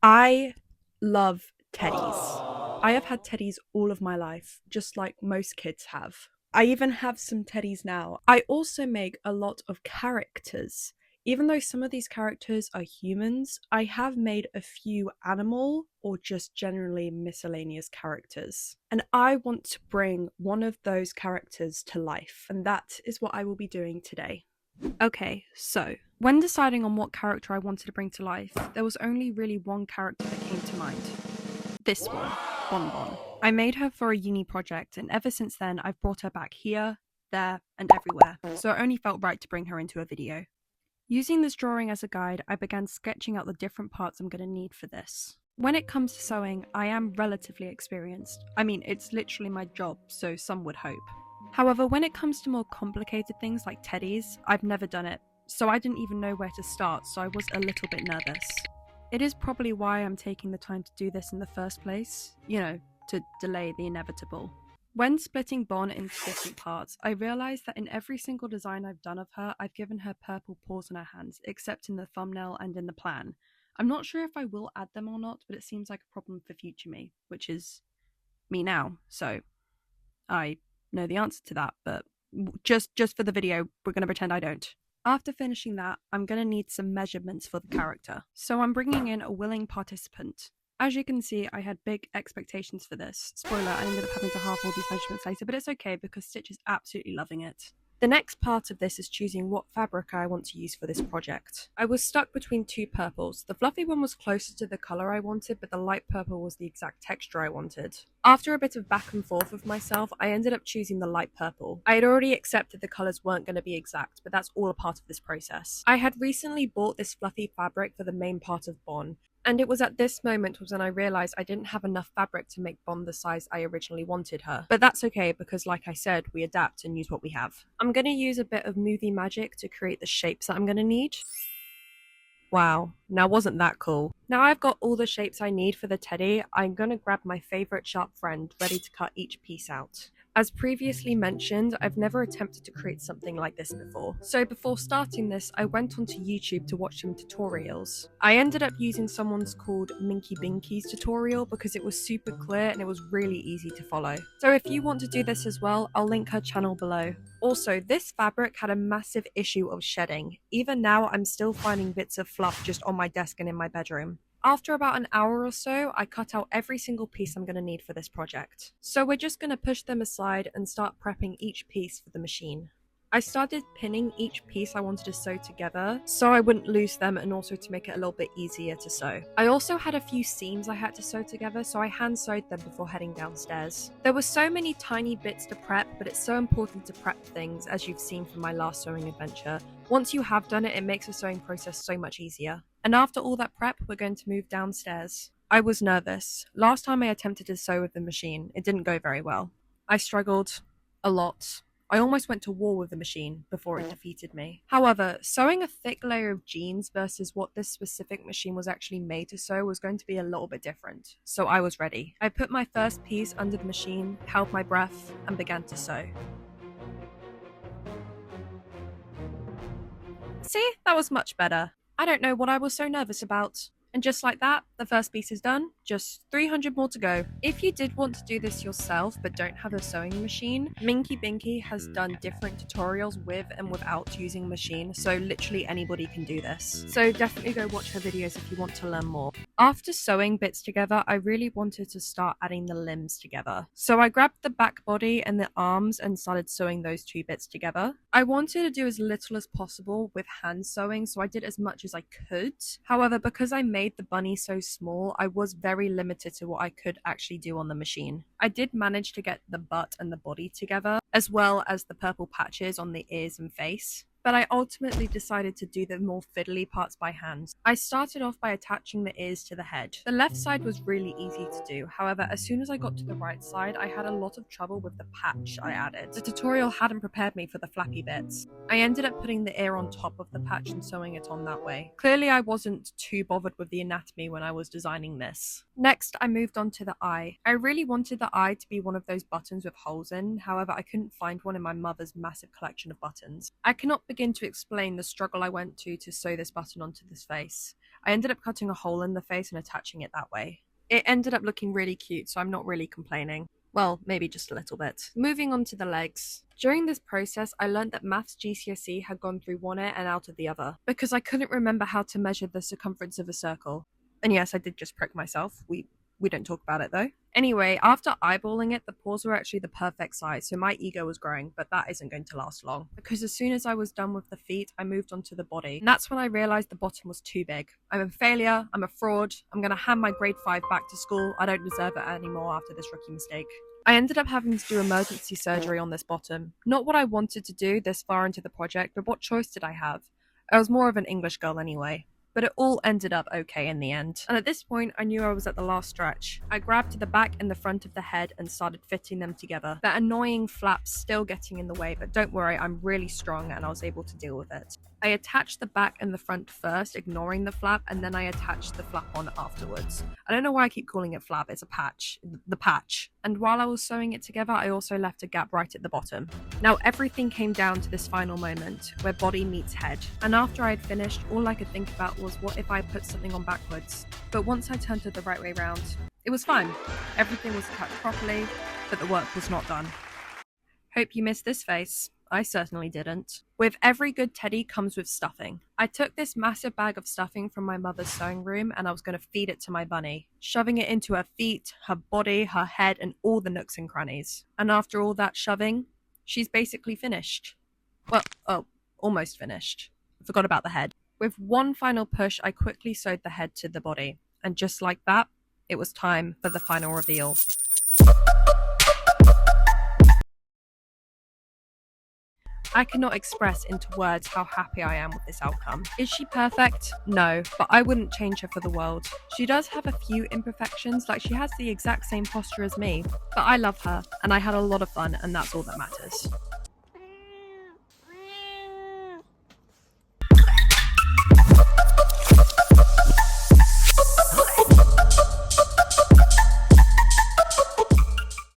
I love teddies. I have had teddies all of my life, just like most kids have. I even have some teddies now. I also make a lot of characters. Even though some of these characters are humans, I have made a few animal or just generally miscellaneous characters. And I want to bring one of those characters to life, and that is what I will be doing today. Okay, so when deciding on what character I wanted to bring to life, there was only really one character that came to mind. This one, Bonbon. I made her for a uni project, and ever since then I've brought her back here, there, and everywhere, so it only felt right to bring her into a video. Using this drawing as a guide, I began sketching out the different parts I'm going to need for this. When it comes to sewing, I am relatively experienced. I mean, it's literally my job, so some would hope. However, when it comes to more complicated things like teddies, I've never done it, so I didn't even know where to start, so I was a little bit nervous. It is probably why I'm taking the time to do this in the first place, to delay the inevitable. When splitting Bon into different parts, I realised that in every single design I've done of her, I've given her purple paws on her hands, except in the thumbnail and in the plan. I'm not sure if I will add them or not, but it seems like a problem for future me, which is me now, so I know the answer to that, but just for the video, we're going to pretend I don't. After finishing that, I'm going to need some measurements for the character, so I'm bringing in a willing participant. As you can see, I had big expectations for this. Spoiler, I ended up having to half all these measurements later, but it's okay because Stitch is absolutely loving it. The next part of this is choosing what fabric I want to use for this project. I was stuck between two purples. The fluffy one was closer to the colour I wanted, but the light purple was the exact texture I wanted. After a bit of back and forth with myself, I ended up choosing the light purple. I had already accepted the colours weren't going to be exact, but that's all a part of this process. I had recently bought this fluffy fabric for the main part of Bon, and it was at this moment when I realised I didn't have enough fabric to make Bon the size I originally wanted her. But that's okay because, like I said, we adapt and use what we have. I'm going to use a bit of movie magic to create the shapes that I'm going to need. Wow, now wasn't that cool? Now I've got all the shapes I need for the teddy, I'm going to grab my favourite sharp friend, ready to cut each piece out. As previously mentioned, I've never attempted to create something like this before. So before starting this, I went onto YouTube to watch some tutorials. I ended up using someone's called Minky Binky's tutorial because it was super clear and it was really easy to follow. So if you want to do this as well, I'll link her channel below. Also, this fabric had a massive issue of shedding. Even now, I'm still finding bits of fluff just on my desk and in my bedroom. After about an hour or so, I cut out every single piece I'm going to need for this project. So we're just going to push them aside and start prepping each piece for the machine. I started pinning each piece I wanted to sew together so I wouldn't lose them and also to make it a little bit easier to sew. I also had a few seams I had to sew together, so I hand sewed them before heading downstairs. There were so many tiny bits to prep, but it's so important to prep things, as you've seen from my last sewing adventure. Once you have done it, it makes the sewing process so much easier. And after all that prep, we're going to move downstairs. I was nervous. Last time I attempted to sew with the machine, it didn't go very well. I struggled a lot. I almost went to war with the machine before it defeated me. However, sewing a thick layer of jeans versus what this specific machine was actually made to sew was going to be a little bit different, so I was ready. I put my first piece under the machine, held my breath, and began to sew. See, that was much better. I don't know what I was so nervous about. And just like that, the first piece is done, just 300 more to go. If you did want to do this yourself but don't have a sewing machine, Minky Binky has done different tutorials with and without using a machine, so literally anybody can do this. So definitely go watch her videos if you want to learn more. After sewing bits together, I really wanted to start adding the limbs together. So I grabbed the back body and the arms and started sewing those two bits together. I wanted to do as little as possible with hand sewing, so I did as much as I could. However, because I made the bunny so small, I was very limited to what I could actually do on the machine. I did manage to get the butt and the body together, as well as the purple patches on the ears and face, but I ultimately decided to do the more fiddly parts by hand. I started off by attaching the ears to the head. The left side was really easy to do, however, as soon as I got to the right side, I had a lot of trouble with the patch I added. The tutorial hadn't prepared me for the flappy bits. I ended up putting the ear on top of the patch and sewing it on that way. Clearly I wasn't too bothered with the anatomy when I was designing this. Next, I moved on to the eye. I really wanted the eye to be one of those buttons with holes in, however, I couldn't find one in my mother's massive collection of buttons. I cannot begin to explain the struggle I went to sew this button onto this face. I ended up cutting a hole in the face and attaching it that way. It ended up looking really cute, so I'm not really complaining. Well, maybe just a little bit. Moving on to the legs. During this process, I learned that maths GCSE had gone through one ear and out of the other, because I couldn't remember how to measure the circumference of a circle. And yes, I did just prick myself. We don't talk about it though. Anyway, after eyeballing it, the paws were actually the perfect size, so my ego was growing, but that isn't going to last long. Because as soon as I was done with the feet, I moved on to the body. And that's when I realized the bottom was too big. I'm a failure, I'm a fraud, I'm gonna hand my grade 5 back to school, I don't deserve it anymore after this rookie mistake. I ended up having to do emergency surgery on this bottom. Not what I wanted to do this far into the project, but what choice did I have? I was more of an English girl anyway. But it all ended up okay in the end. And at this point, I knew I was at the last stretch. I grabbed the back and the front of the head and started fitting them together. That annoying flap still getting in the way, but don't worry, I'm really strong and I was able to deal with it. I attached the back and the front first, ignoring the flap, and then I attached the flap on afterwards. I don't know why I keep calling it flap, it's a patch. The patch. And while I was sewing it together, I also left a gap right at the bottom. Now everything came down to this final moment, where body meets head. And after I had finished, all I could think about was what if I put something on backwards. But once I turned it the right way round, it was fine. Everything was attached properly, but the work was not done. Hope you missed this face. I certainly didn't. With every good teddy comes with stuffing. I took this massive bag of stuffing from my mother's sewing room and I was going to feed it to my bunny, shoving it into her feet, her body, her head, and all the nooks and crannies. And after all that shoving, she's basically finished. Well, almost finished. I forgot about the head. With one final push, I quickly sewed the head to the body. And just like that, it was time for the final reveal. I cannot express into words how happy I am with this outcome. Is she perfect? No, but I wouldn't change her for the world. She does have a few imperfections, like she has the exact same posture as me, but I love her, and I had a lot of fun, and that's all that matters.